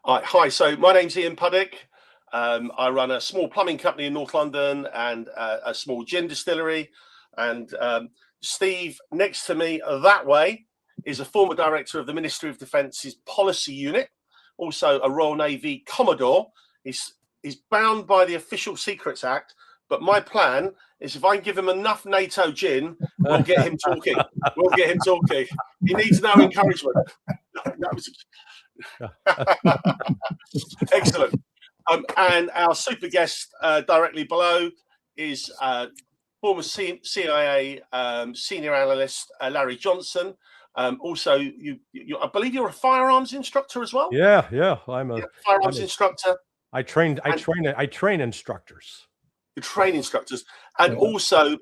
Hi, so my name's Ian Puddick. I run a small plumbing company in North London and a small gin distillery. And Steve, next to me that way, is a former director of the Ministry of Defence's policy unit, also a Royal Navy Commodore. He's bound by the Official Secrets Act, but my plan is if I give him enough NATO gin, we'll get him talking. We'll get him talking. He needs no encouragement. Excellent. And our super guest directly below is former CIA senior analyst Larry Johnson. Also, I believe you're a firearms instructor as well. Yeah. I'm a firearms instructor. I train instructors. You train instructors, and also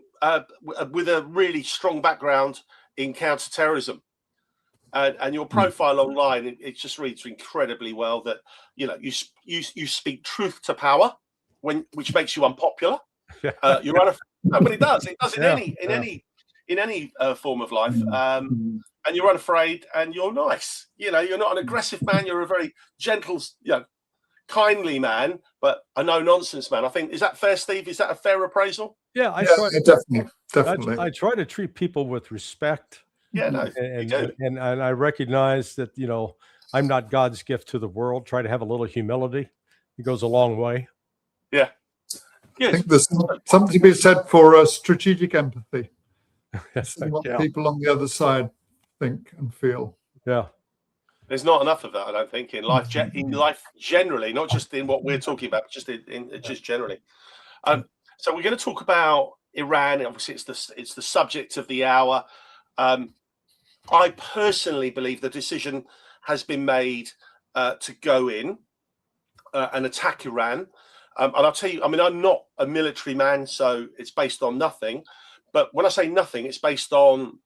with a really strong background in counterterrorism. And your profile online, it just reads incredibly well that you speak truth to power, which makes you unpopular. You run but it does in any form of life, and you're unafraid and you're nice. You're not an aggressive man. You're a very gentle, kindly man, but a no nonsense man. I think, is that fair, Steve? Is that a fair appraisal? Yeah, definitely. I try to treat people with respect. Yeah, no, and I recognize that I'm not God's gift to the world. Try to have a little humility. It goes a long way. Yeah. I think there's something to be said for strategic empathy. What people on the other side think and feel. Yeah. There's not enough of that, I don't think, in life. In life generally, not just in what we're talking about, just just generally. So we're going to talk about Iran. Obviously, it's the subject of the hour. I personally believe the decision has been made to go in and attack Iran. And I'll tell you, I'm not a military man, so it's based on nothing. But when I say nothing, it's based on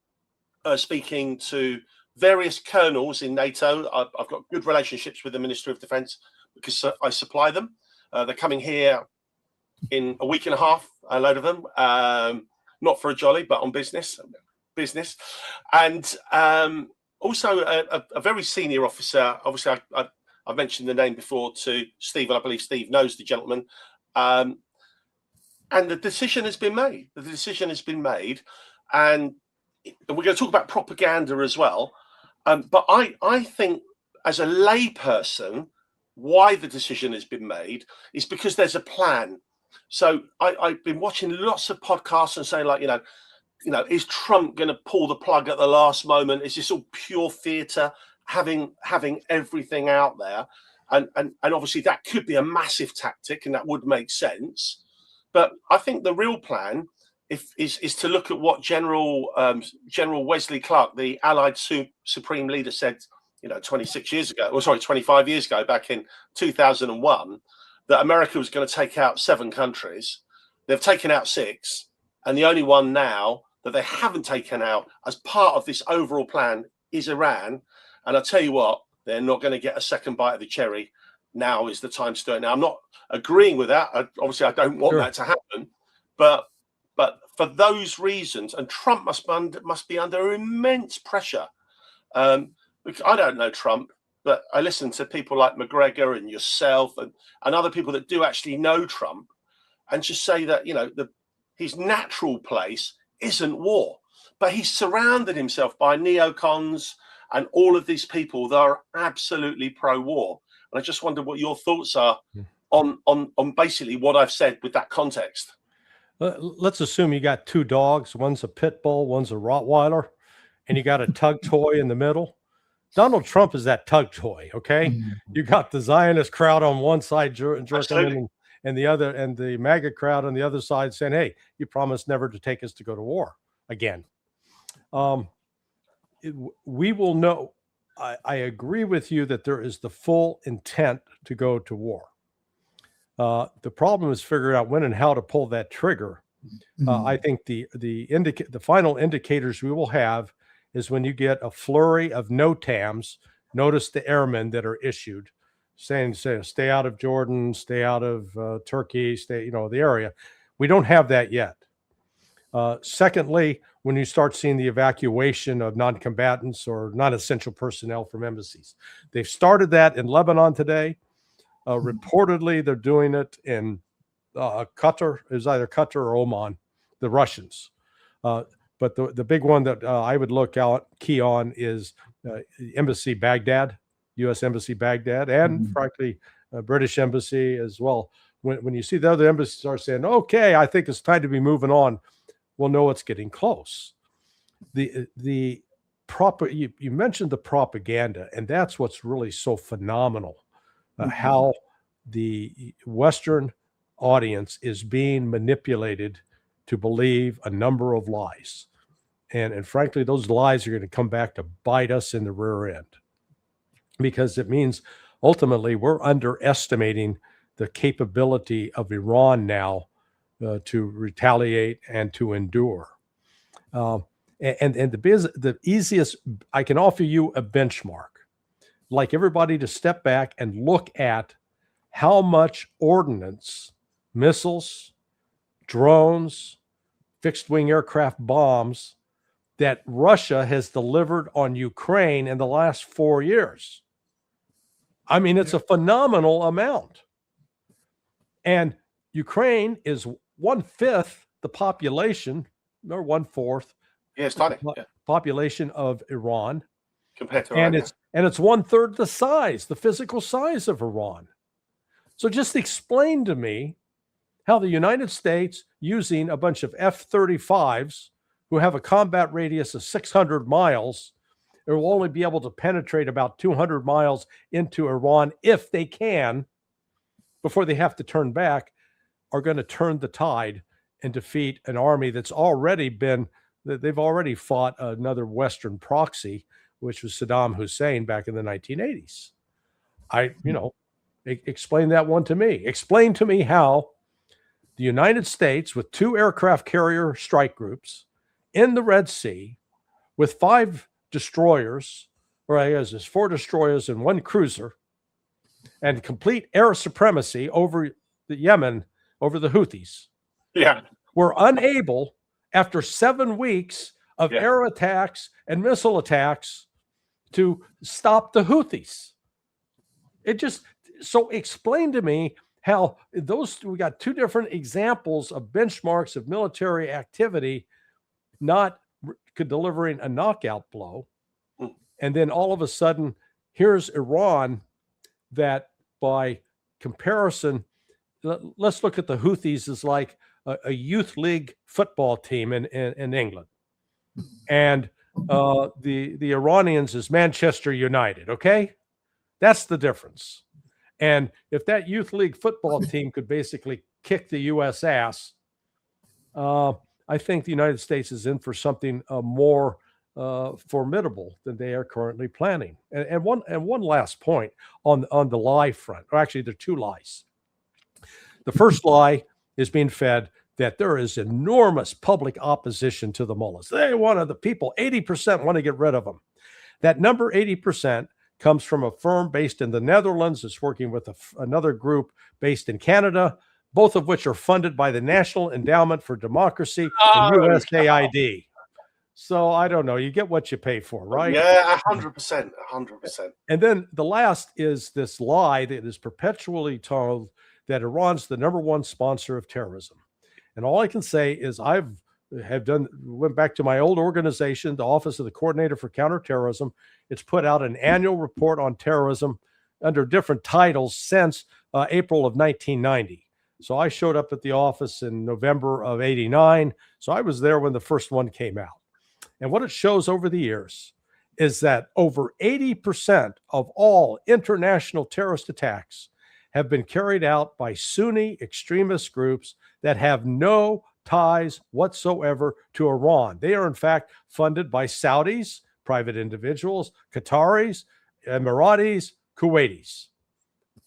speaking to various colonels in NATO. I've got good relationships with the Ministry of Defence because I supply them. They're coming here in a week and a half, a load of them, not for a jolly, but on business. And also a very senior officer. Obviously, I've mentioned the name before to Steve, and I believe Steve knows the gentleman. And the decision has been made. The decision has been made, and we're going to talk about propaganda as well. But I think, as a layperson, why the decision has been made is because there's a plan. So I've been watching lots of podcasts and saying, like, is Trump going to pull the plug at the last moment? Is this all pure theatre, having everything out there? And obviously that could be a massive tactic, and that would make sense. But I think the real plan is to look at what General Wesley Clark, the Allied Supreme Leader, said 25 years ago, back in 2001, that America was going to take out 7 countries. They've taken out 6, and the only one now that they haven't taken out as part of this overall plan is Iran. And I tell you what, they're not going to get a second bite of the cherry. Now is the time to do it. Now, I'm not agreeing with that. Obviously, I don't want that to happen. But for those reasons, and Trump must be under immense pressure. I don't know Trump, but I listen to people like McGregor and yourself and other people that do actually know Trump, and just say that his natural place isn't war, but he's surrounded himself by neocons and all of these people that are absolutely pro-war. And I just wonder what your thoughts are on basically what I've said with that context. Let's assume you got 2 dogs. One's a pit bull, one's a Rottweiler, and you got a tug toy in the middle. Donald Trump is that tug toy, okay? You got the Zionist crowd on one side jerking, and the other, and the MAGA crowd on the other side saying, "Hey, you promised never to take us to go to war again." We will know. I agree with you that there is the full intent to go to war. The problem is figuring out when and how to pull that trigger. I think the final indicators we will have is when you get a flurry of NOTAMs, notice the airmen that are issued, saying stay out of Jordan, stay out of Turkey, stay the area. We don't have that yet. Secondly, when you start seeing the evacuation of non-combatants or non-essential personnel from embassies. They've started that in Lebanon today. Reportedly, they're doing it in Qatar. It was either Qatar or Oman, the Russians. But the big one that I would key on is Embassy Baghdad, U.S. Embassy Baghdad, and frankly, British Embassy as well. When you see the other embassies are saying, okay, I think it's time to be moving on, we'll know it's getting close. You mentioned the propaganda, and that's what's really so phenomenal, how the Western audience is being manipulated to believe a number of lies. And frankly, those lies are going to come back to bite us in the rear end, because it means ultimately we're underestimating the capability of Iran now to retaliate and to endure. And the easiest, I can offer you a benchmark, like everybody to step back and look at how much ordnance, missiles, drones, fixed wing aircraft bombs that Russia has delivered on Ukraine in the last 4 years. I mean, it's a phenomenal amount. And Ukraine is 1/5 the population, or 1/4. Yeah, it's tiny. Population of Iran. Compared to Iran, and it's 1/3 the size, the physical size of Iran. So just explain to me how the United States, using a bunch of F-35s who have a combat radius of 600 miles, or will only be able to penetrate about 200 miles into Iran if they can, before they have to turn back, are going to turn the tide and defeat an army that's already they've already fought another Western proxy, which was Saddam Hussein back in the 1980s. Explain that one to me. Explain to me how the United States, with 2 aircraft carrier strike groups in the Red Sea, with 5 destroyers, or I guess there's 4 destroyers and 1 cruiser, and complete air supremacy over the Yemen, over the Houthis. Yeah. We're unable, after 7 weeks of air attacks and missile attacks, to stop the Houthis. So explain to me how we got 2 different examples of benchmarks of military activity not delivering a knockout blow. And then all of a sudden, here's Iran that, by comparison, let's look at the Houthis as like a youth league football team in England. And the Iranians is Manchester United, okay? That's the difference. And if that youth league football team could basically kick the U.S. ass, I think the United States is in for something more formidable than they are currently planning. And one last point on the lie front, or actually there are 2 lies. The first lie is being fed that there is enormous public opposition to the mullahs. The people, 80% want to get rid of them. That number 80% comes from a firm based in the Netherlands that's working with another group based in Canada, both of which are funded by the National Endowment for Democracy and USAID. So I don't know. You get what you pay for, right? Yeah, 100%. 100%. And then the last is this lie that is perpetually told that Iran's the #1 sponsor of terrorism. And all I can say is went back to my old organization, the Office of the Coordinator for Counterterrorism. It's put out an annual report on terrorism under different titles since April of 1990. So I showed up at the office in November of 89. So I was there when the first one came out. And what it shows over the years is that over 80% of all international terrorist attacks have been carried out by Sunni extremist groups that have no ties whatsoever to Iran. They are, in fact, funded by Saudis, private individuals, Qataris, Emiratis, Kuwaitis,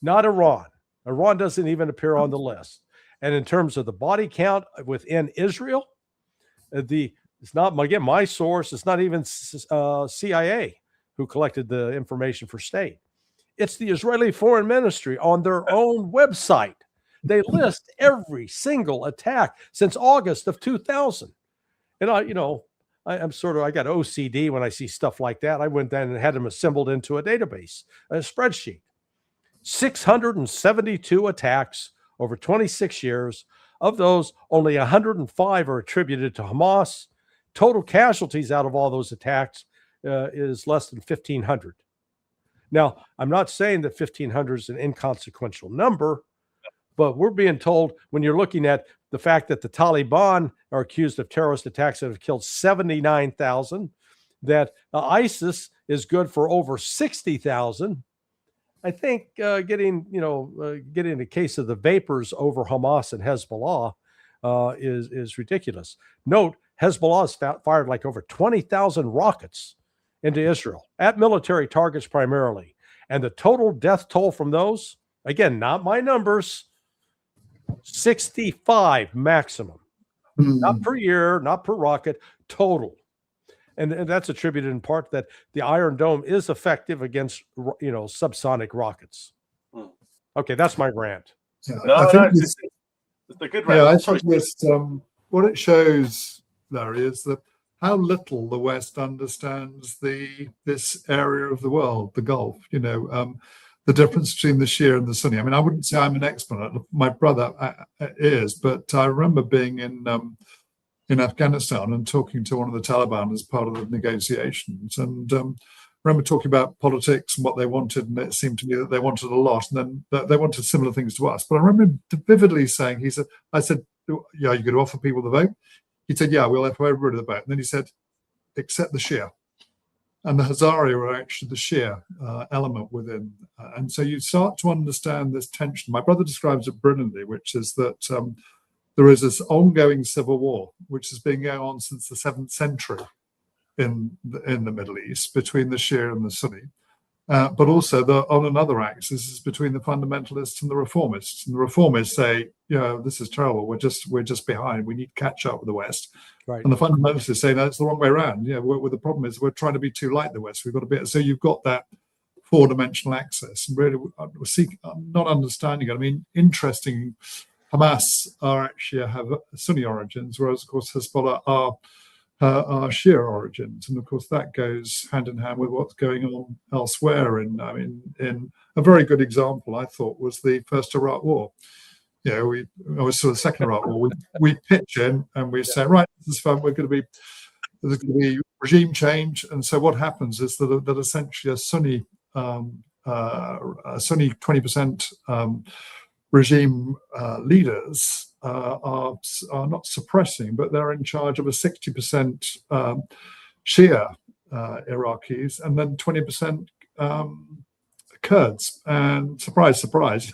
not Iran. Iran doesn't even appear on the list. And in terms of the body count within Israel, it's not, again, my source, it's not even CIA who collected the information for state. It's the Israeli Foreign Ministry on their own website. They list every single attack since August of 2000. And I got OCD when I see stuff like that. I went down and had them assembled into a database, a spreadsheet. 672 attacks over 26 years. Of those, only 105 are attributed to Hamas. Total casualties out of all those attacks is less than 1,500. Now, I'm not saying that 1,500 is an inconsequential number, but we're being told when you're looking at the fact that the Taliban are accused of terrorist attacks that have killed 79,000, that ISIS is good for over 60,000. I think getting a case of the vapors over Hamas and Hezbollah is ridiculous. Note, Hezbollah has fired like over 20,000 rockets into Israel at military targets primarily. And the total death toll from those, again, not my numbers, 65 maximum. Not per year, not per rocket, total. And that's attributed in part that the Iron Dome is effective against, subsonic rockets. Okay, that's my rant. Yeah, it's a good rant. Yeah, I think this, what it shows, Larry, is that how little the West understands this area of the world, the Gulf. The difference between the Shia and the Sunni. I mean, I wouldn't say I'm an expert. My brother is, but I remember being in Afghanistan and talking to one of the Taliban as part of the negotiations, and remember talking about politics and what they wanted, and it seemed to me that they wanted a lot, and then they wanted similar things to us. But I remember vividly saying, I said, yeah, you're going to offer people the vote? He said, yeah, we'll offer everybody the vote. And then he said, except the Shia. And the Hazara are actually the Shia element within. And so you start to understand this tension. My brother describes it brilliantly, which is that there is this ongoing civil war, which has been going on since the 7th century in the Middle East between the Shia and the Sunni. But also on another axis is between the fundamentalists and the reformists. And the reformists say, this is terrible. We're just behind. We need to catch up with the West. Right. And the fundamentalists say, no, it's the wrong way around. The problem is we're trying to be too like the West. We've got to be. So you've got that four-dimensional axis. And really, I'm not understanding it. I mean, interesting. Hamas have Sunni origins, whereas of course Hezbollah are Shia origins, and of course that goes hand in hand with what's going on elsewhere. In a very good example, I thought, was the first Iraq War. The second Iraq War. We pitch in and we say, right, this is fun. There's going to be regime change, and so what happens is that essentially a Sunni 20% regime leaders are not suppressing, but they're in charge of a 60% Shia Iraqis and then 20% Kurds. And surprise, surprise,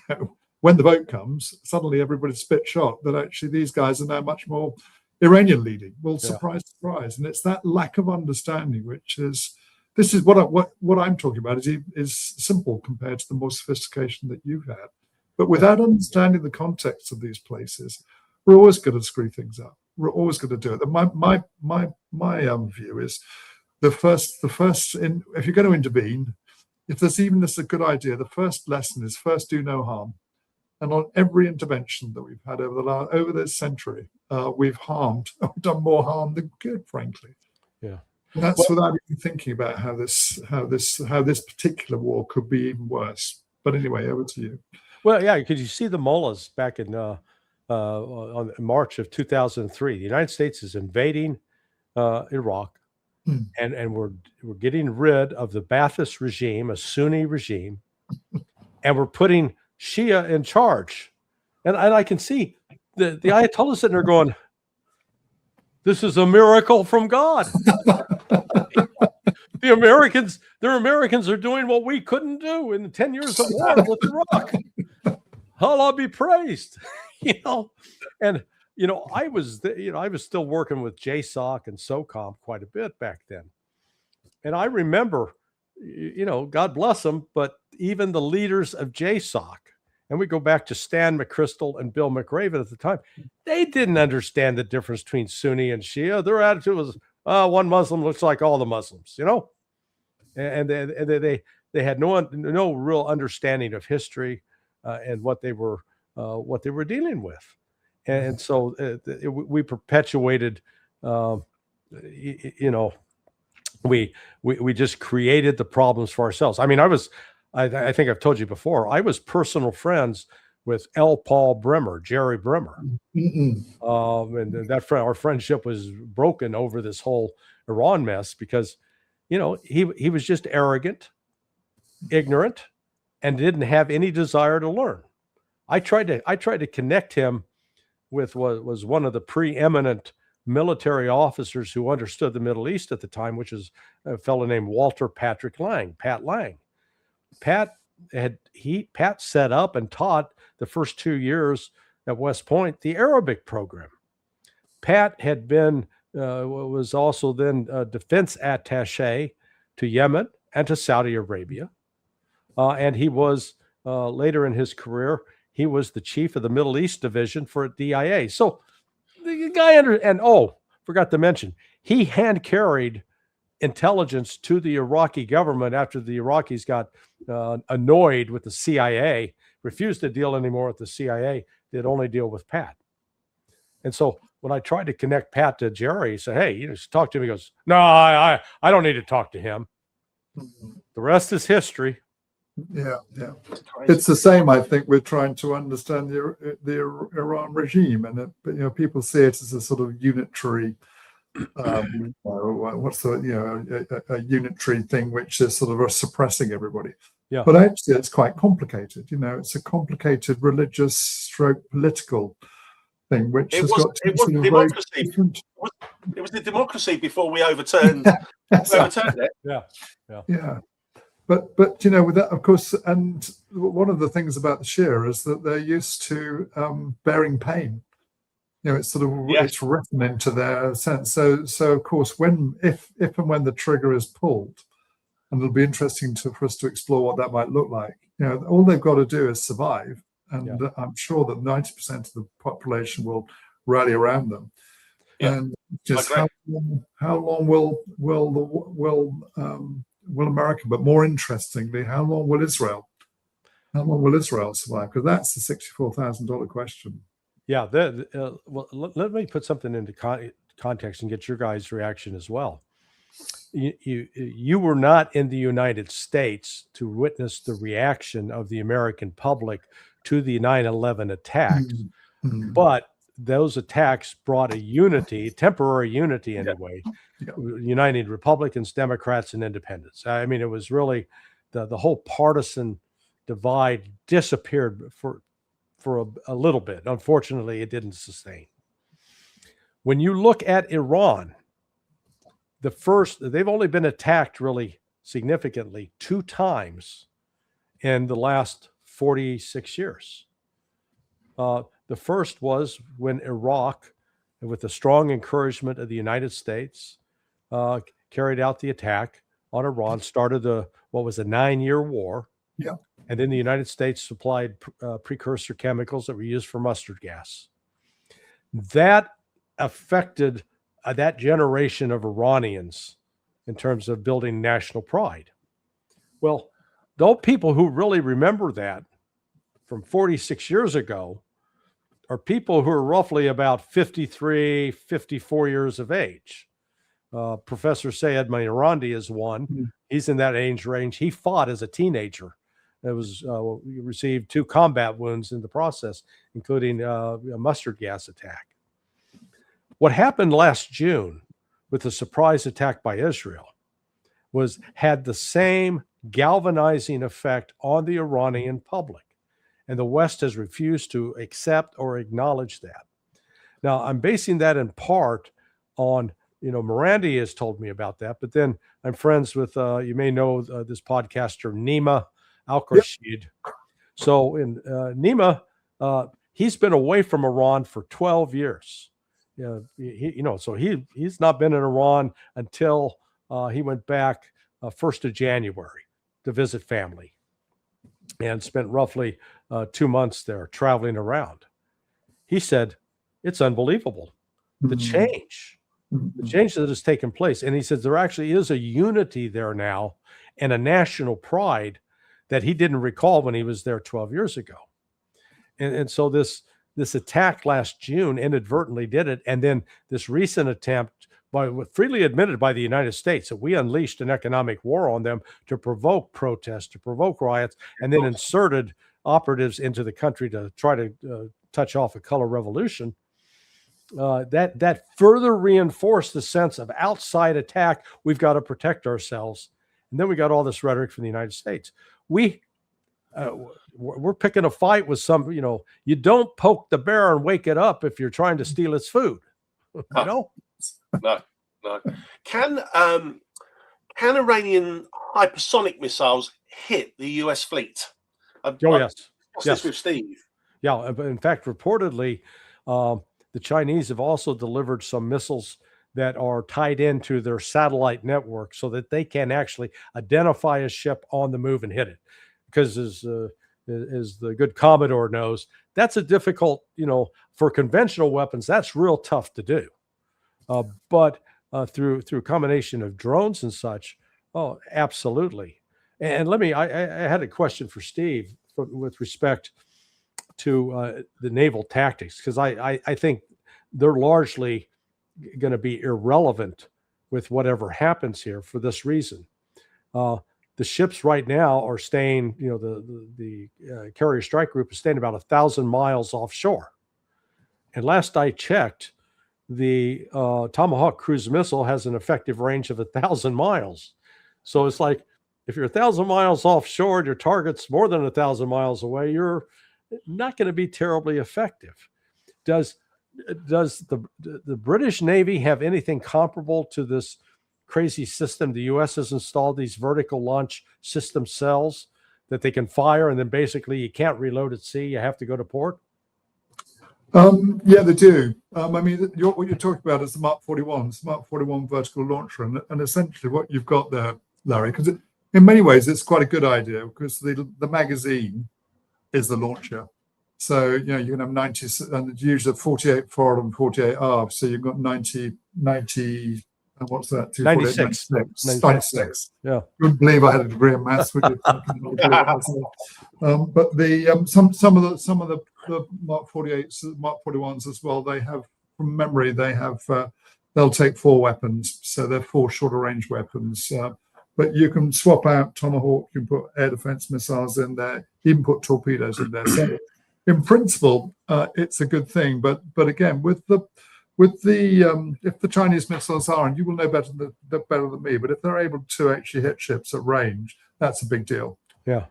when the vote comes, suddenly everybody's a bit shocked that actually these guys are now much more Iranian leading. Well, surprise, surprise. And it's that lack of understanding, which is, this is what I'm talking about is simple compared to the more sophistication that you've had. But without understanding the context of these places, we're always going to screw things up. We're always going to do it. And my view is the first if you're going to intervene, if there's even this a good idea, the first lesson is first do no harm. And on every intervention that we've had over this century, we've done more harm than good, frankly. Yeah. And that's without even thinking about how this particular war could be even worse. But anyway, over to you. Well, yeah, because you see the mullahs back in on March of 2003. The United States is invading Iraq, and we're getting rid of the Ba'athist regime, a Sunni regime, and we're putting Shia in charge. And I can see the Ayatollah sitting there going, "This is a miracle from God." Their Americans are doing what we couldn't do in the 10 years of war with Iraq. Allah be praised, And I was still working with JSOC and SOCOM quite a bit back then, and I remember, God bless them, but even the leaders of JSOC, and we go back to Stan McChrystal and Bill McRaven at the time, they didn't understand the difference between Sunni and Shia. Their attitude was, one Muslim looks like all the Muslims, and they had no real understanding of history and what they were dealing with, and so we perpetuated you know, we just created the problems for ourselves. I mean, I think I've told you before, I was personal friends with L. Paul Bremer, Jerry Bremer. And our friendship was broken over this whole Iran mess because, you know, he was just arrogant, ignorant, and didn't have any desire to learn. I tried to connect him with what was one of the preeminent military officers who understood the Middle East at the time, which is a fellow named Walter Patrick Lang, Pat Lang. Pat set up and taught the first 2 years at West Point the Arabic program. Pat had been was also then defense attaché to Yemen and to Saudi Arabia, and he was later in his career he was the chief of the Middle East division for DIA. So the guy forgot to mention, he hand carried intelligence to the Iraqi government after the Iraqis got annoyed with the CIA, refused to deal anymore with the CIA. They'd only deal with Pat. And so when I tried to connect Pat to Jerry, he said, hey, you know, talk to him. He goes, no, I don't need to talk to him. The rest is history. Yeah. It's the same, I think, with trying to understand the Iran regime, and you know, people see it as a sort of unitary, a unitary thing which is sort of suppressing everybody. Yeah. But actually, it's quite complicated. You know, it's a complicated religious stroke political thing, which it was democracy. It was the democracy before we overturned. Overturned it. Yeah. But you know, with that, of course, and one of the things about the Shia is that they're used to bearing pain. You know, it's sort of it's written into their sense. So of course, if and when the trigger is pulled, and it'll be interesting for us to explore what that might look like. You know, all they've got to do is survive, and I'm sure that 90% of the population will rally around them. Yeah. And just how long will America, but more interestingly, how long will Israel survive? Because that's the $64,000 question. Yeah. Well, let me put something into context and get your guys' reaction as well. You were not in the United States to witness the reaction of the American public to the 9/11 attacks, but those attacks brought a temporary unity anyway, uniting Republicans, Democrats, and independents. I mean, it was really the whole partisan divide disappeared for a little bit. Unfortunately, it didn't sustain. When you look at Iran, they've only been attacked really significantly 2 times in the last 46 years. The first was when Iraq, with the strong encouragement of the United States, carried out the attack on Iran, started what was a 9-year war. Yeah. And then the United States supplied precursor chemicals that were used for mustard gas. That affected that generation of Iranians in terms of building national pride. Well, those people who really remember that from 46 years ago are people who are roughly about 53, 54 years of age. Professor Sayed Mayrandi is one. He's in that age range. He fought as a teenager. He received 2 combat wounds in the process, including a mustard gas attack. What happened last June with the surprise attack by Israel had the same galvanizing effect on the Iranian public. And the West has refused to accept or acknowledge that. Now, I'm basing that in part on, Morandi has told me about that, but then I'm friends with, you may know this podcaster, Nima Al-Rashid. Yep. So in Nima, he's been away from Iran for 12 years. So he's not been in Iran until he went back 1st of January to visit family and spent roughly 2 months there traveling around. He said, it's unbelievable, the change that has taken place. And he says there actually is a unity there now and a national pride that he didn't recall when he was there 12 years ago. And so this attack last June inadvertently did it. And then this recent attempt freely admitted by the United States, that we unleashed an economic war on them to provoke protests, to provoke riots, and then inserted operatives into the country to try to touch off a color revolution. That further reinforced the sense of outside attack. We've got to protect ourselves. And then we got all this rhetoric from the United States. We're picking a fight with some, you don't poke the bear and wake it up if you're trying to steal its food. No. Can Iranian hypersonic missiles hit the US fleet? Yes. This with Steve. Yeah. In fact, reportedly, the Chinese have also delivered some missiles that are tied into their satellite network so that they can actually identify a ship on the move and hit it. Because as the good Commodore knows, that's a difficult, for conventional weapons, that's real tough to do. But through combination of drones and such, oh, absolutely. And I had a question for Steve with respect to the naval tactics, because I think they're largely going to be irrelevant with whatever happens here for this reason. The ships right now are staying, the carrier strike group is staying about 1,000 miles offshore. And last I checked, the Tomahawk cruise missile has an effective range of 1,000 miles. So it's like, if you're 1,000 miles offshore and your target's more than 1,000 miles away, you're not going to be terribly effective. Does the British Navy have anything comparable to this crazy system the U.S. has installed, these vertical launch system cells that they can fire, and then basically you can't reload at sea, you have to go to port? Yeah, they do. What you're talking about is the Mark 41 vertical launcher, and essentially what you've got there, Larry, because in many ways it's quite a good idea, because the magazine is the launcher. So you can have 90, and usually 48 forward and 48 aft. So you've got 90. What's that? 96. 96. Yeah. Wouldn't believe I had a degree in maths, would you? But some of the Mark 48s, Mark 41s as well, they have, from memory, they'll take 4 weapons, so they're 4 shorter range weapons. But you can swap out Tomahawk, you can put air defense missiles in there, even put torpedoes in there. So in principle, it's a good thing. But again, if the Chinese missiles are, and you will know better than me, but if they're able to actually hit ships at range, that's a big deal. Yeah.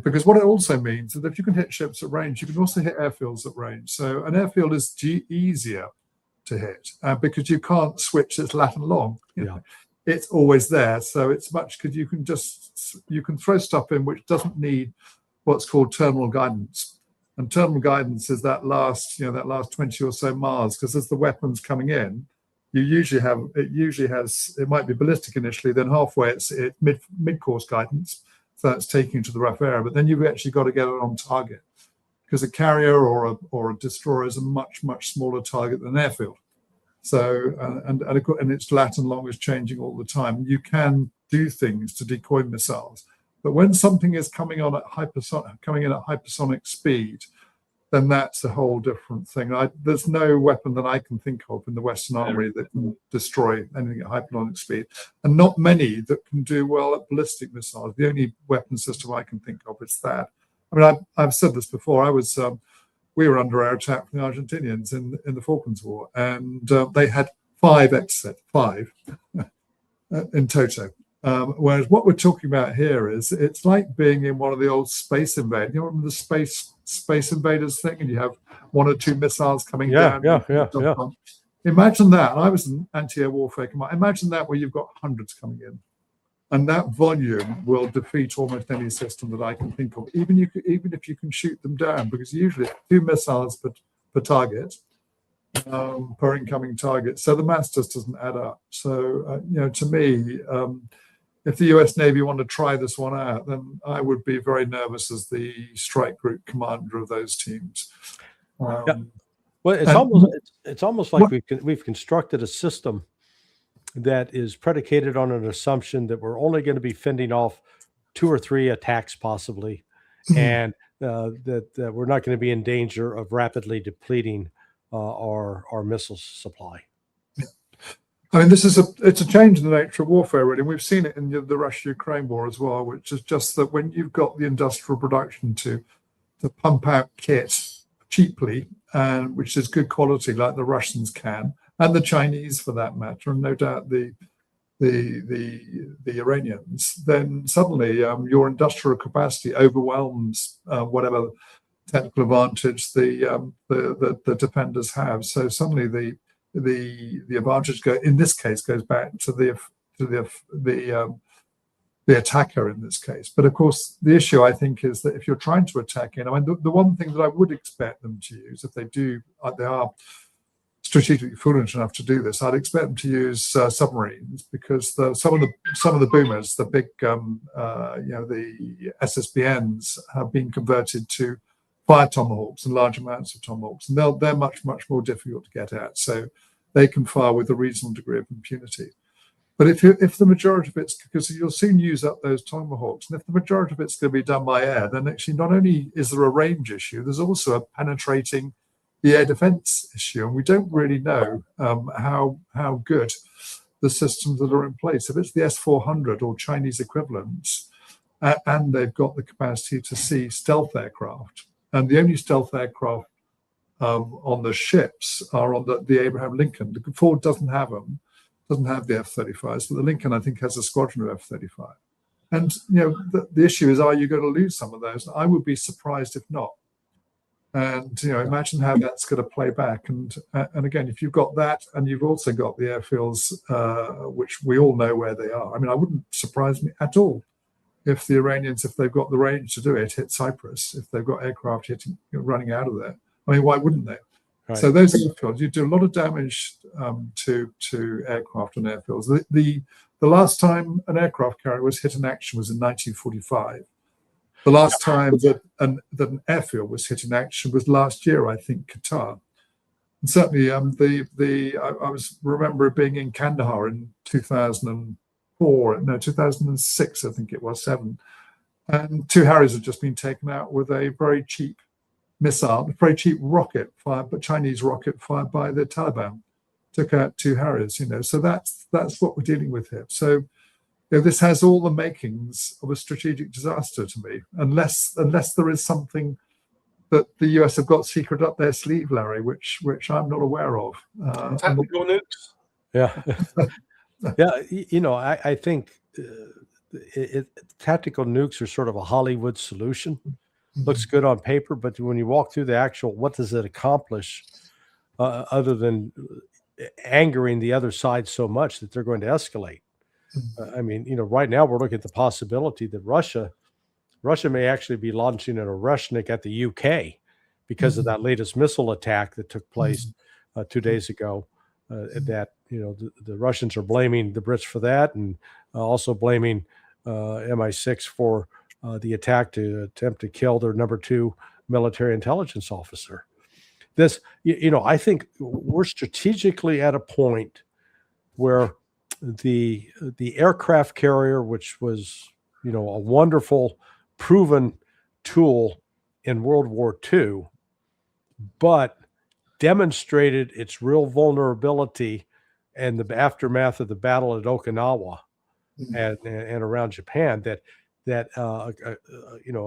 Because what it also means is that if you can hit ships at range, you can also hit airfields at range. So an airfield is easier to hit because you can't switch its lat and long. It's always there. So it's much, because you can throw stuff in which doesn't need what's called terminal guidance. And terminal guidance is that last 20 or so miles, because as the weapon's coming in, it might be ballistic initially, then halfway it's mid-course guidance. So that's taking you to the rough area, but then you've actually got to get it on target, because a carrier or a destroyer is a much, much smaller target than an airfield. So, and its lat and long is changing all the time. You can do things to decoy missiles. But when something is coming in at hypersonic speed, then that's a whole different thing. There's no weapon that I can think of in the Western Army that can destroy anything at hypersonic speed, and not many that can do well at ballistic missiles. The only weapon system I can think of is that. I mean, I've said this before. We were under air attack from the Argentinians in the Falklands War, and they had 5 in toto. Whereas what we're talking about here it's like being in one of the old Space Invaders. You remember the Space Invaders thing, and you have 1 or 2 missiles coming down. Yeah. Imagine that. I was an anti-air warfare command. Imagine that, where you've got hundreds coming in, and that volume will defeat almost any system that I can think of. Even if you can shoot them down, because usually 2 missiles per target. Per incoming target, so the maths just doesn't add up. So to me, if the US Navy want to try this one out, then I would be very nervous as the strike group commander of those teams. Well, it's almost like we've constructed a system that is predicated on an assumption that we're only going to be fending off 2 or 3 attacks possibly, and that we're not going to be in danger of rapidly depleting our missile supply. I mean, it's a change in the nature of warfare, really. And we've seen it in the Russia-Ukraine war as well, which is just that when you've got the industrial production to pump out kit cheaply, and which is good quality, like the Russians can, and the Chinese for that matter, and no doubt the Iranians, then suddenly your industrial capacity overwhelms whatever technical advantage the defenders have. So suddenly the advantage in this case goes back to the attacker in this case. But of course, the issue I think is that if you're trying to attack in, I mean, the one thing that I would expect them to use, if they do, they are strategically foolish enough to do this, I'd expect them to use submarines, because some of the boomers, the big the SSBNs, have been converted to fire tomahawks and large amounts of tomahawks, and they're much more difficult to get at. So they can fire with a reasonable degree of impunity. But if the majority of it's, because you'll soon use up those tomahawks, and if the majority of it's going to be done by air, then actually not only is there a range issue, there's also a penetrating the air defense issue, and we don't really know how good the systems that are in place. If it's the S-400 or Chinese equivalents, and they've got the capacity to see stealth aircraft, and the only stealth aircraft on the ships are on the Abraham Lincoln. The Ford doesn't have them, doesn't have the F-35s, but the Lincoln, I think, has a squadron of F-35. And the issue is, are you going to lose some of those? I would be surprised if not. And imagine how that's going to play back. And again, if you've got that, and you've also got the airfields, which we all know where they are. I mean, I wouldn't surprise me at all if the Iranians, if they've got the range to do it, hit Cyprus. If they've got aircraft running out of there, I mean, why wouldn't they? Right. So those airfields, you do a lot of damage to aircraft and airfields. The last time an aircraft carrier was hit in action was in 1945. The last time that an airfield was hit in action was last year, I think, Qatar. And certainly, I remember being in Kandahar in 2006, I think it was, 7. And 2 Harriers had just been taken out with a very cheap missile, a very cheap rocket fired, but Chinese rocket fired by the Taliban. Took out 2 Harriers, So that's what we're dealing with here. So this has all the makings of a strategic disaster to me, unless there is something that the US have got secret up their sleeve, Larry, which I'm not aware of. Tactical nukes. Yeah, yeah. I think tactical nukes are sort of a Hollywood solution. Looks good on paper, but when you walk through the actual, what does it accomplish other than angering the other side so much that they're going to escalate? I mean, right now we're looking at the possibility that Russia may actually be launching an Oreshnik at the UK because of that latest missile attack that took place 2 days ago. That the Russians are blaming the Brits for that, and also blaming MI6 for the attack to attempt to kill their number 2 military intelligence officer. This, I think we're strategically at a point where the aircraft carrier, which was, a wonderful, proven tool in World War II, but demonstrated its real vulnerability in the aftermath of the battle at Okinawa and around Japan, that a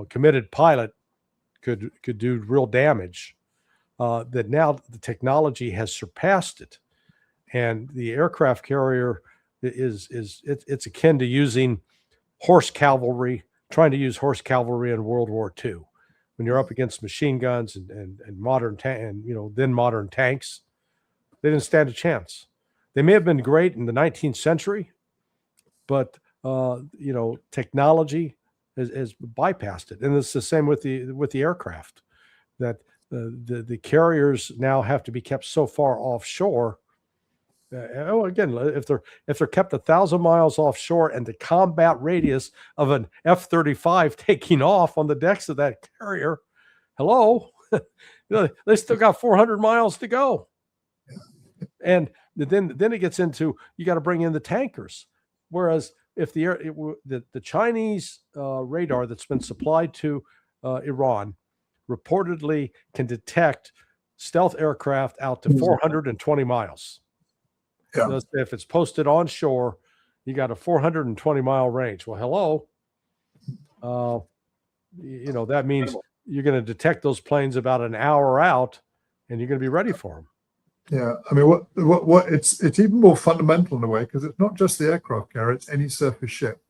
committed pilot could do real damage. That now the technology has surpassed it, and the aircraft carrier it's akin to using horse cavalry, trying to use horse cavalry in World War II, when you're up against machine guns and modern modern tanks. They didn't stand a chance. They may have been great in the 19th century, but technology has bypassed it, and it's the same with the aircraft. That the carriers now have to be kept so far offshore. Again, if they're kept 1,000 miles offshore, and the combat radius of an F-35 taking off on the decks of that carrier, hello, they still got 400 miles to go. And then it gets into, you got to bring in the tankers. Whereas if the Chinese radar that's been supplied to Iran reportedly can detect stealth aircraft out to 420 miles. Yeah. let's say if it's posted on shore, you got a 420-mile range. Well, hello. That means you're going to detect those planes about an hour out, and you're going to be ready for them. Yeah, I mean, what it's even more fundamental in a way, because it's not just the aircraft carrier; it's any surface ship.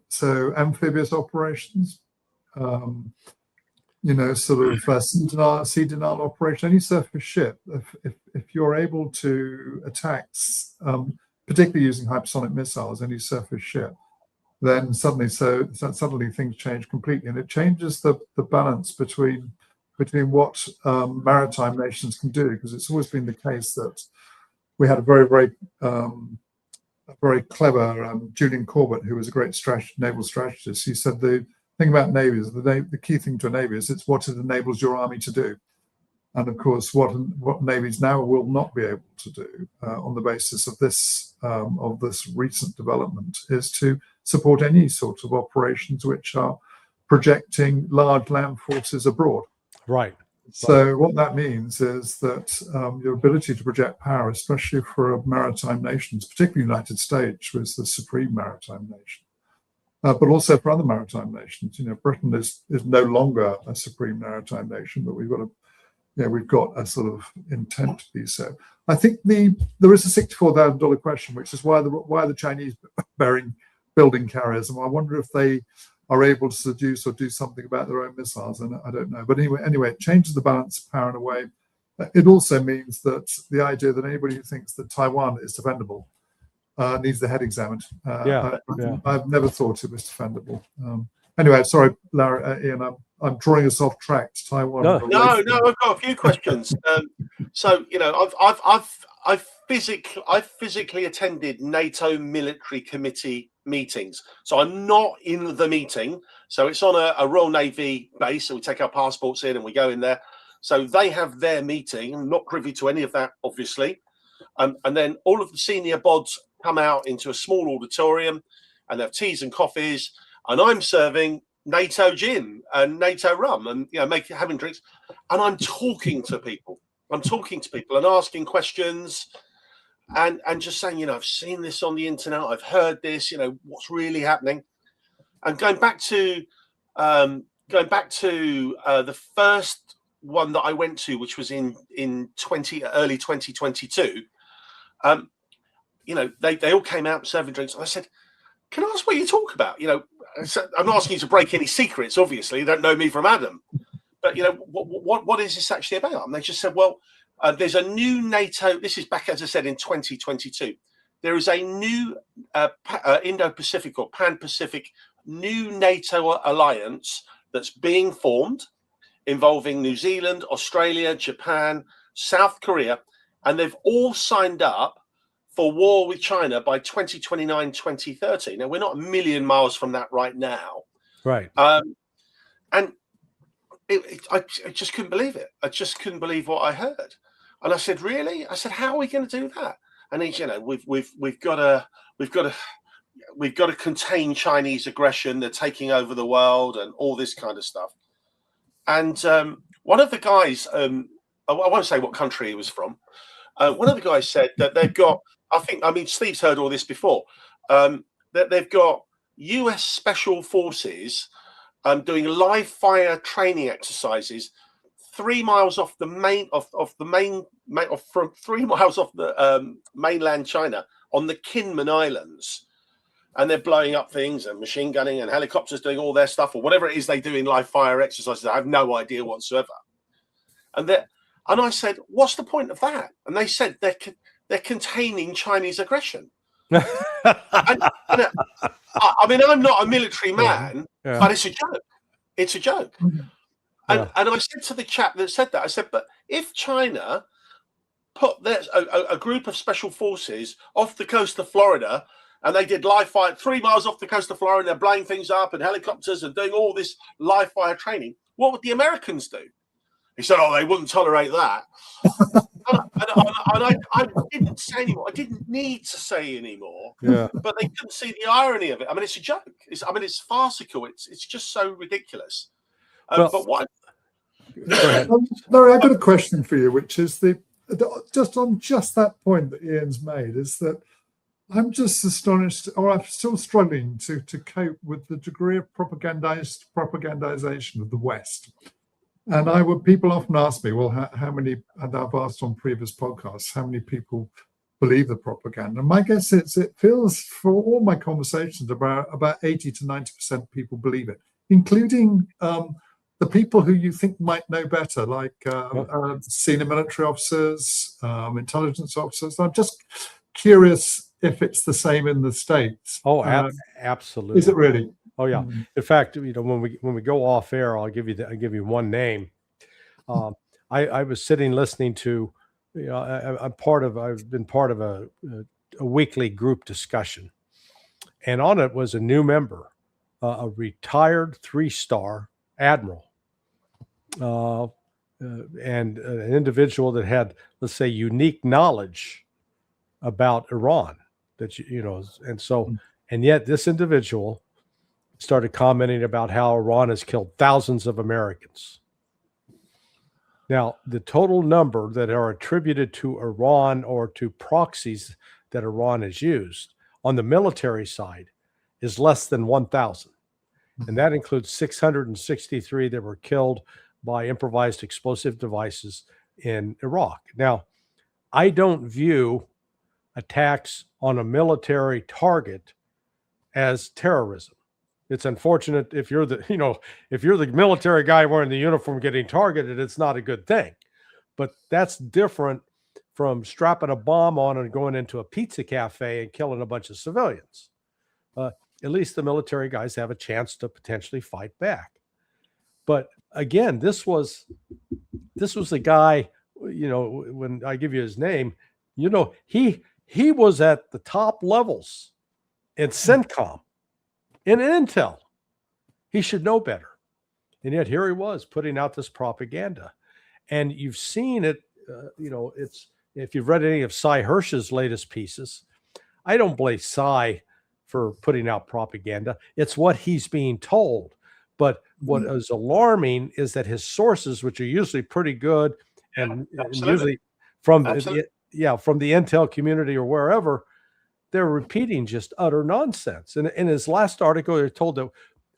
So amphibious operations, sort of sea denial operation, any surface ship. If you're able to attack, particularly using hypersonic missiles, any surface ship, then suddenly things change completely, and it changes the balance between what maritime nations can do, because it's always been the case that we had a very very clever Julian Corbett, who was a great naval strategist. He said the thing about navies, the key thing to a navy is it's what it enables your army to do. And of course, what navies now will not be able to do on the basis of this recent development is to support any sort of operations which are projecting large land forces abroad. Right. So what that means is that your ability to project power, especially for maritime nations, particularly the United States, was the supreme maritime nation, but also for other maritime nations. Britain is no longer a supreme maritime nation, but we've got a sort of intent to be so. I think there is a $64,000 question, which is why are the Chinese building carriers, and I wonder if they are able to seduce or do something about their own missiles, and I don't know. But anyway, it changes the balance of power in a way. It also means that the idea that anybody who thinks that Taiwan is defendable needs their head examined. I've never thought it was defendable. Anyway, sorry, Larry, Ian, I'm drawing us off track to Taiwan. No, I've got a few questions. I've physically attended NATO military committee meetings, so I'm not in the meeting. So it's on a Royal Navy base, so we take our passports in and we go in there. So they have their meeting. I'm not privy to any of that, obviously. And then all of the senior bods come out into a small auditorium, and they have teas and coffees, and I'm serving NATO gin and NATO rum, and having drinks, and I'm talking to people and asking questions, and just saying, I've seen this on the internet, I've heard this, what's really happening. And going back to the first one that I went to, which was in early 2022, they all came out serving drinks, and I said, can I ask what you talk about? I'm not asking you to break any secrets, obviously. You don't know me from Adam. But, what is this actually about? And they just said, well, there's a new NATO. This is back, as I said, in 2022. There is a new Indo-Pacific or Pan-Pacific new NATO alliance that's being formed, involving New Zealand, Australia, Japan, South Korea. And they've all signed up for war with China by 2029, 2030. Now, we're not a million miles from that right now. Right. And I just couldn't believe it. I just couldn't believe what I heard. And I said, really? I said, how are we going to do that? And he's, we've got to contain Chinese aggression. They're taking over the world and all this kind of stuff. And one of the guys, I won't say what country he was from. One of the guys said that they've got, Steve's heard all this before, that they've got US Special Forces doing live fire training exercises 3 miles off the from 3 miles off the mainland China on the Kinmen Islands. And they're blowing up things and machine gunning and helicopters doing all their stuff, or whatever it is they do in live fire exercises. I have no idea whatsoever. And I said, what's the point of that? And they said they're containing Chinese aggression. I'm not a military man, but it's a joke. It's a joke. And I said to the chap that said that, I said, but if China put a group of special forces off the coast of Florida, and they did live fire 3 miles off the coast of Florida, and they're blowing things up and helicopters and doing all this live fire training, what would the Americans do? He said, oh, they wouldn't tolerate that. and I didn't say anymore. I didn't need to say anymore. Yeah. But they couldn't see the irony of it. I mean, it's a joke. It's farcical. It's just so ridiculous. But what? Larry, I've got a question for you, which is just on just that point that Ian's made, is that I'm just astonished, or I'm still struggling to cope with the degree of propagandization of the West. And people often ask me, well, how many, and I've asked on previous podcasts, how many people believe the propaganda? And my guess is it feels, for all my conversations, about 80 to 90% people believe it, including the people who you think might know better, like senior military officers, intelligence officers. I'm just curious if it's the same in the States. Oh, absolutely. Is it really? Oh, yeah. In fact, when we go off air, I'll give you one name. I was sitting listening to, I've been part of a weekly group discussion, and on it was a new member, a retired 3-star admiral, and an individual that had, let's say, unique knowledge about Iran, that and yet this individual started commenting about how Iran has killed thousands of Americans. Now, the total number that are attributed to Iran or to proxies that Iran has used on the military side is less than 1,000. And that includes 663 that were killed by improvised explosive devices in Iraq. Now, I don't view attacks on a military target as terrorism. It's unfortunate if you're the military guy wearing the uniform getting targeted, it's not a good thing. But that's different from strapping a bomb on and going into a pizza cafe and killing a bunch of civilians. At least the military guys have a chance to potentially fight back. But again, this was a guy, when I give you his name, he was at the top levels in CENTCOM. In Intel. He should know better. And yet here he was putting out this propaganda. And you've seen it, it's, if you've read any of Cy Hirsch's latest pieces, I don't blame Cy for putting out propaganda. It's what he's being told. But what is alarming is that his sources, which are usually pretty good and usually from the Intel community or wherever, they're repeating just utter nonsense. And in his last article, they're told that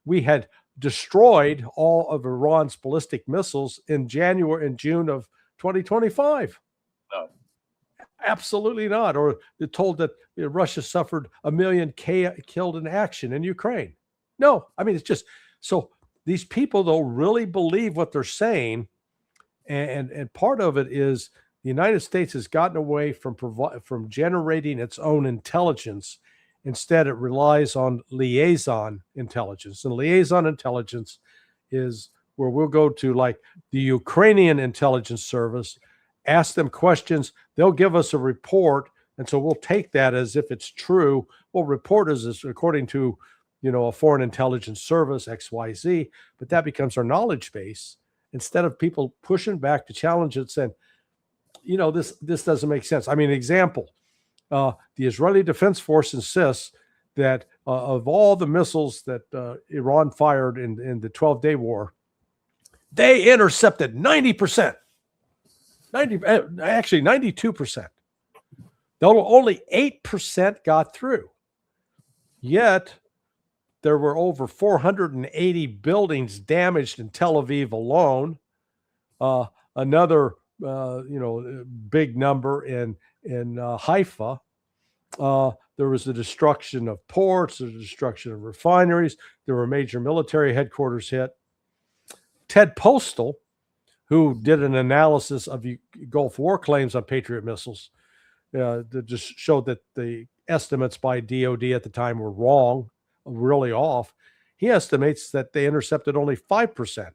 we had destroyed all of Iran's ballistic missiles in June of 2025. No. Absolutely not. Or they're told that Russia suffered 1 million killed in action in Ukraine. No, I mean, it's just, so these people, though, really believe what they're saying. And part of it is, the United States has gotten away from generating its own intelligence. Instead, it relies on liaison intelligence. And liaison intelligence is where we'll go to, like, the Ukrainian intelligence service, ask them questions. They'll give us a report. And so we'll take that as if it's true. Well, report is according to, a foreign intelligence service, XYZ, but that becomes our knowledge base. Instead of people pushing back to challenge it, saying, this doesn't make sense. I mean, example, the Israeli Defense Force insists that of all the missiles that Iran fired in the 12-day war, they intercepted 90%. Actually 92%. Though only 8% got through. Yet there were over 480 buildings damaged in Tel Aviv alone. Another big number in Haifa. There was the destruction of ports, the destruction of refineries. There were major military headquarters hit. Ted Postal, who did an analysis of Gulf War claims on Patriot missiles, that just showed that the estimates by DOD at the time were wrong, really off. He estimates that they intercepted only 5%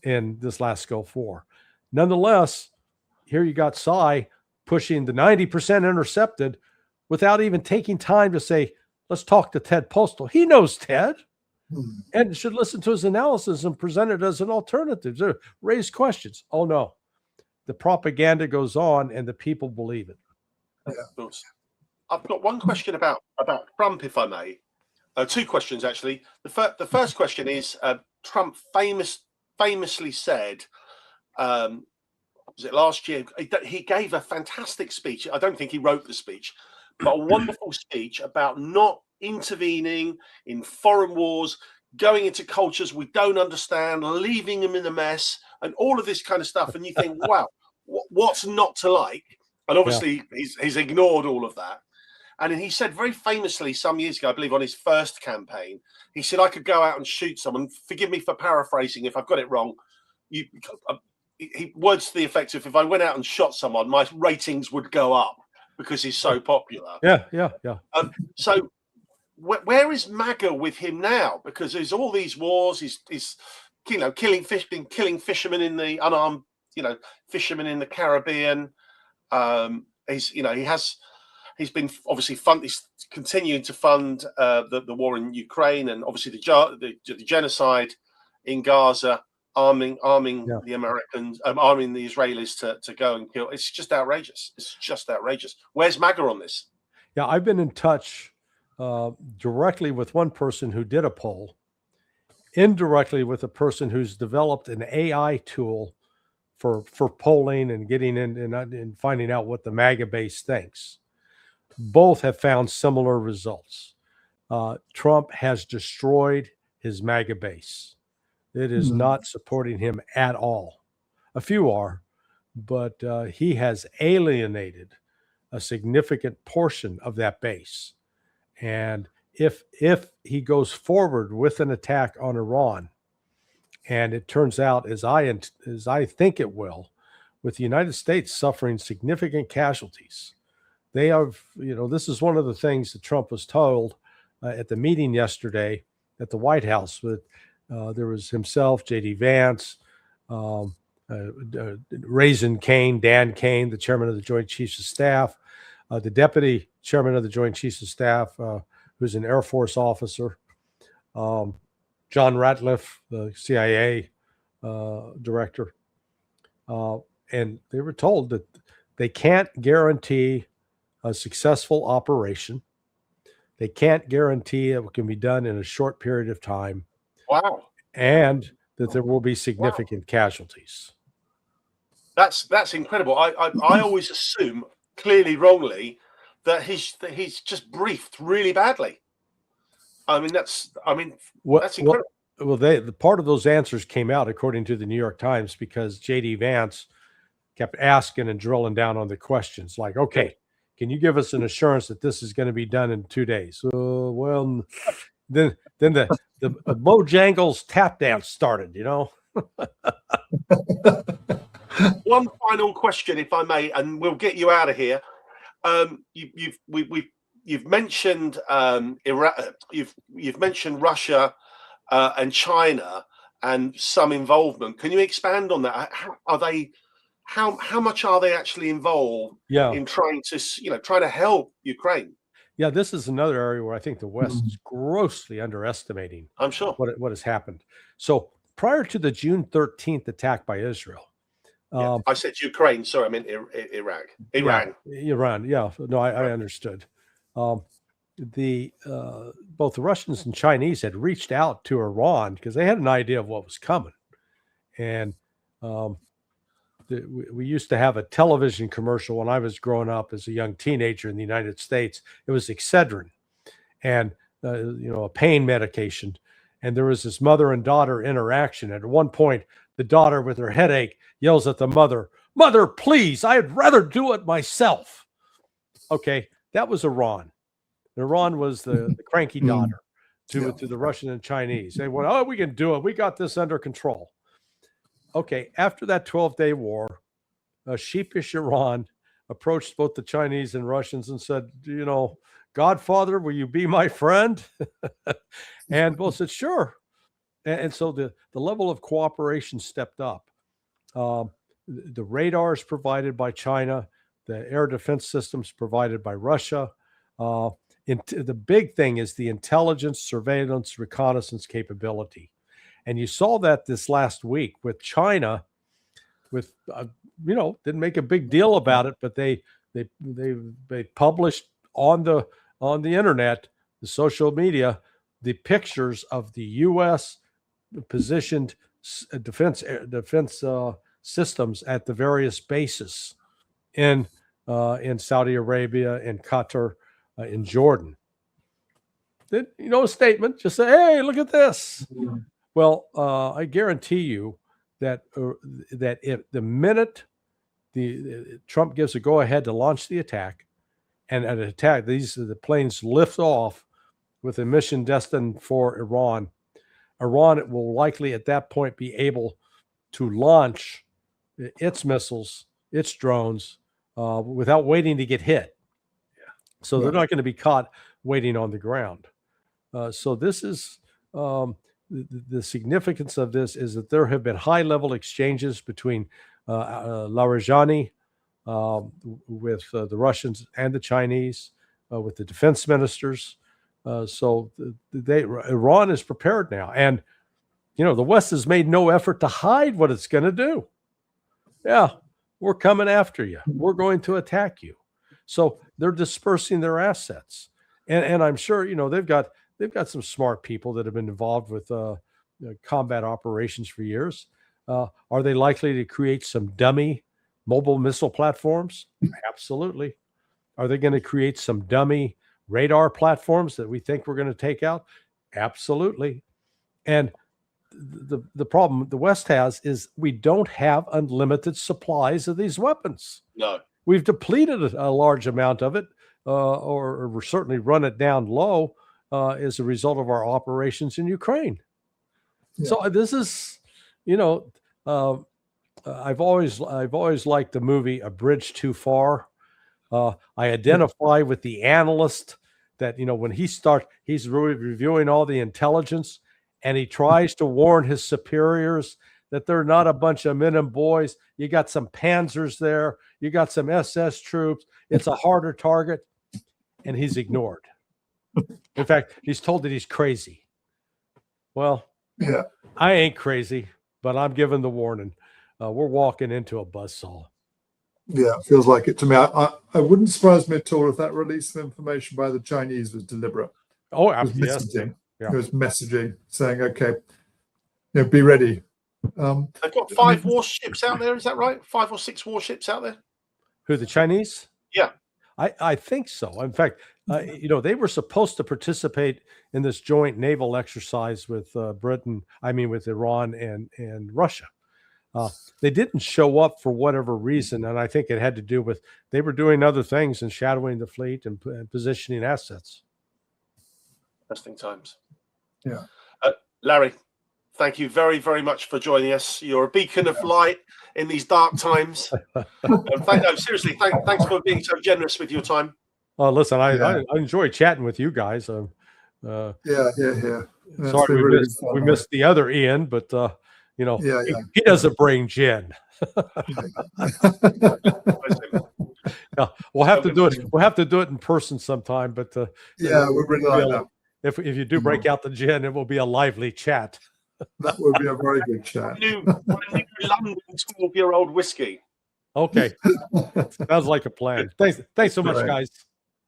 in this last Gulf War. Nonetheless, here you got Cy pushing the 90% intercepted without even taking time to say, let's talk to Ted Postal. He knows Ted and should listen to his analysis and present it as an alternative. Raise questions. Oh, no. The propaganda goes on and the people believe it. Yeah. I've got one question about Trump, if I may. Two questions, actually. The first question is, Trump famously said, was it last year? He gave a fantastic speech. I don't think he wrote the speech, but a wonderful speech about not intervening in foreign wars, going into cultures we don't understand, leaving them in a mess, and all of this kind of stuff. And you think, wow, what's not to like? And obviously, he's ignored all of that. And he said very famously some years ago, I believe on his first campaign, he said, I could go out and shoot someone. Forgive me for paraphrasing if I've got it wrong. He words to the effect of, if I went out and shot someone, my ratings would go up because he's so popular. Yeah. So where is MAGA with him now? Because there's all these wars. He's killing fishermen in the unarmed, fishermen in the Caribbean. He's been obviously he's continuing to fund the war in Ukraine, and obviously the genocide in Gaza, arming the Americans, arming the Israelis to go and kill. It's just outrageous. It's just outrageous. Where's MAGA on this? Yeah, I've been in touch directly with one person who did a poll, indirectly with a person who's developed an AI tool for polling and getting in and finding out what the MAGA base thinks. Both have found similar results. Trump has destroyed his MAGA base. It is not supporting him at all. A few are, but he has alienated a significant portion of that base. And if he goes forward with an attack on Iran, and it turns out as I think it will, with the United States suffering significant casualties, they have, this is one of the things that Trump was told at the meeting yesterday at the White House. With there was himself, J.D. Vance, Raisin Kane, Dan Kane, the chairman of the Joint Chiefs of Staff, the deputy chairman of the Joint Chiefs of Staff, who's an Air Force officer, John Ratcliffe, the CIA director. And they were told that they can't guarantee a successful operation. They can't guarantee it can be done in a short period of time. Wow. And that there will be significant casualties. That's incredible. I always assume, clearly wrongly, that he's just briefed really badly. That's incredible. Well, the part of those answers came out according to the New York Times because J.D. Vance kept asking and drilling down on the questions like, okay, can you give us an assurance that this is going to be done in 2 days? Well, then the Bojangles tap dance started, One final question, if I may, and we'll get you out of here. You've mentioned Iraq, you've mentioned Russia and China and some involvement. Can you expand on that? How much are they actually involved in trying to help Ukraine? Yeah, this is another area where I think the West is grossly underestimating. I'm sure what has happened. So prior to the June 13th attack by Israel, I said Ukraine. Sorry, I meant Iraq. Iran. Yeah. No, I understood. Both the Russians and Chinese had reached out to Iran because they had an idea of what was coming, and we used to have a television commercial when I was growing up as a young teenager in the United States. It was Excedrin, and a pain medication. And there was this mother and daughter interaction. And at one point, the daughter, with her headache, yells at the mother, "Mother, please! I'd rather do it myself." Okay, that was Iran. Iran was the cranky daughter to the Russian and Chinese. They went, "Oh, we can do it. We got this under control." Okay, after that 12-day war, sheepish Iran approached both the Chinese and Russians and said, "Godfather, will you be my friend?" And both said, "Sure." And so the level of cooperation stepped up. The radars provided by China, the air defense systems provided by Russia. The big thing is the intelligence, surveillance, reconnaissance capability. And you saw that this last week with China, with didn't make a big deal about it, but they published on the internet, the social media, the pictures of the U.S. positioned defense systems at the various bases in Saudi Arabia, in Qatar, in Jordan. Then, a statement, just say, hey, look at this. Well, I guarantee you that if the minute Trump gives a go-ahead to launch the attack, and an attack, the planes lift off with a mission destined for Iran will likely at that point be able to launch its missiles, its drones, without waiting to get hit. So they're not going to be caught waiting on the ground. So this is the significance of this is that there have been high-level exchanges between Larijani with the Russians and the Chinese, with the defense ministers. So Iran is prepared now. And, the West has made no effort to hide what it's going to do. Yeah, we're coming after you. We're going to attack you. So they're dispersing their assets. And I'm sure, they've got some smart people that have been involved with combat operations for years. Are they likely to create some dummy mobile missile platforms? Absolutely. Are they going to create some dummy radar platforms that we think we're going to take out? Absolutely. And the problem the West has is we don't have unlimited supplies of these weapons. No. We've depleted a large amount of it, or we're certainly run it down low as a result of our operations in Ukraine. Yeah. So this is, I've always liked the movie A Bridge Too Far. I identify with the analyst that, when he's reviewing all the intelligence and he tries to warn his superiors that they're not a bunch of men and boys. You got some panzers there. You got some SS troops. It's a harder target. And he's ignored. In fact, he's told that he's crazy. Well, yeah, I ain't crazy, but I'm giving the warning. We're walking into a buzzsaw. Yeah, it feels like it to me. I wouldn't surprise me at all if that release of information by the Chinese was deliberate. Oh, absolutely. Yes. It was messaging saying, okay, be ready. They've got 5 warships out there. Is that right? 5 or 6 warships out there? Who, the Chinese? Yeah. I think so. In fact, they were supposed to participate in this joint naval exercise with with Iran and Russia. They didn't show up for whatever reason, and I think it had to do with they were doing other things and shadowing the fleet and positioning assets. Interesting times. Yeah. Larry, thank you very, very much for joining us. You're a beacon of light in these dark times. Seriously, thanks for being so generous with your time. Listen, I enjoy chatting with you guys. Yeah. Sorry we missed the other Ian, but he doesn't bring gin. We'll have to do it. We'll have to do it in person sometime. But we're really like that. If you do break out the gin, it will be a lively chat. That would be a very good chat. New London 12-year-old whiskey. Okay, sounds like a plan. Thanks so much, guys.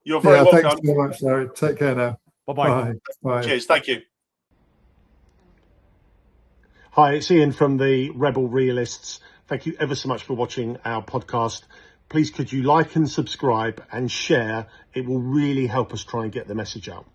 You're very welcome. Thanks so much, Larry. Take care now. Bye-bye. Bye. Cheers. Thank you. Hi, it's Ian from the Rebel Realists. Thank you ever so much for watching our podcast. Please could you like and subscribe and share? It will really help us try and get the message out.